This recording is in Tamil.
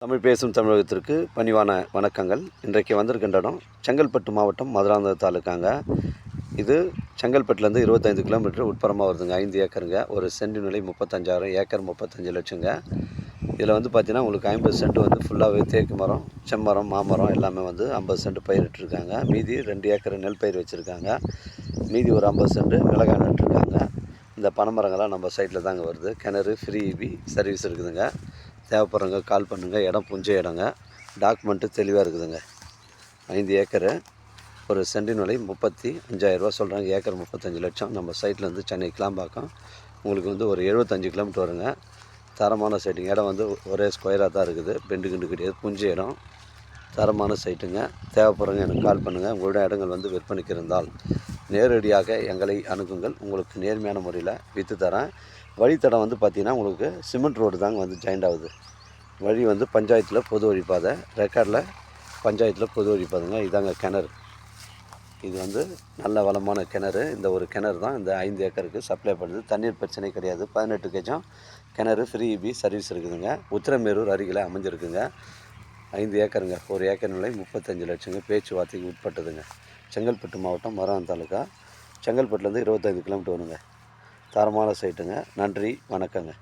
தமிழ் பேசும் தமிழகத்திற்கு பணிவான வணக்கங்கள். இன்றைக்கு வந்திருக்கின்ற இடம் செங்கல்பட்டு மாவட்டம் மதுராந்தகம் தாலுக்காங்க. இது செங்கல்பட்டுலேருந்து 25 கிலோமீட்டர் உட்புறமாக வருதுங்க. 5 ஏக்கருங்க. ஒரு சென்ட் நிலை 35,000, ஏக்கர் 35 லட்சங்க. இதில் வந்து பார்த்தீங்கன்னா உங்களுக்கு 50 சென்ட் வந்து ஃபுல்லாகவே தேக்கு மரம், செம்மரம், மாமரம் எல்லாமே வந்து 50 சென்ட் பயிரிட்டுருக்காங்க. மீதி 2 ஏக்கர் நெல் பயிர் வச்சுருக்காங்க. மீதி ஒரு 50 சென்ட் மிளகாய் நட்டுருக்காங்க. இந்த பனைமரங்கள்லாம் நம்ம சைட்டில் தாங்க வருது. கிணறு ஃப்ரீ இபி சர்வீஸ் இருக்குதுங்க. தேவைப்படுறவங்க கால் பண்ணுங்கள். இடம் புஞ்ச இடங்க. டாக்குமெண்ட்டு தெளிவாக இருக்குதுங்க. 5 ஏக்கரு, ஒரு சென்டின் விலை 35,000 சொல்கிறாங்க. ஏக்கர் 35 லட்சம். நம்ம சைட்லேருந்து சென்னை கிளாம்பாக்கம் உங்களுக்கு வந்து ஒரு 75 கிலோமீட்டர் வருங்க. தரமான சைட்டுங்க. இடம் வந்து ஒரே ஸ்கொயராக தான் இருக்குது. பெண்டு கிண்டு கிடையாது. புஞ்ச இடம். தரமான சைட்டுங்க. தேவைப்படுறவங்க எனக்கு கால் பண்ணுங்கள். உங்களுடைய இடங்கள் வந்து விற்பனைக்கு இருந்தால் நேரடியாக எங்களை அணுகுங்கள். உங்களுக்கு நேர்மையான முறையில் விற்று தரேன். வழித்தடம் வந்து பார்த்திங்கன்னா உங்களுக்கு சிமெண்ட் ரோடு தாங்க வந்து ஜாயிண்ட் ஆகுது. வழி வந்து பஞ்சாயத்தில் பொது வழிப்பாதை, ரெக்கார்டில் பஞ்சாயத்தில் பொது வழிப்பாதைங்க. இதாங்க கிணறு. இது வந்து நல்ல வளமான கிணறு. இந்த ஒரு கிணறு தான் இந்த 5 ஏக்கருக்கு சப்ளை பண்ணுது. தண்ணீர் பிரச்சனை கிடையாது. 18 கேஜம் கிணறு ஃப்ரீ இபி சர்வீஸ் இருக்குதுங்க. உத்திரமேரூர் அருகில் அமைஞ்சிருக்குங்க. 5 ஏக்கருங்க. ஒரு ஏக்கர் நிலை 35 லட்சங்க. பேச்சுவார்த்தைக்கு உட்பட்டதுங்க. செங்கல்பட்டு மாவட்டம் மதுராந்தகம் தாலுக்கா. செங்கல்பட்டுலேருந்து 25 கிலோமீட்டர் வருங்க. தரமான சைட்டுங்க. நன்றி, வணக்கங்க.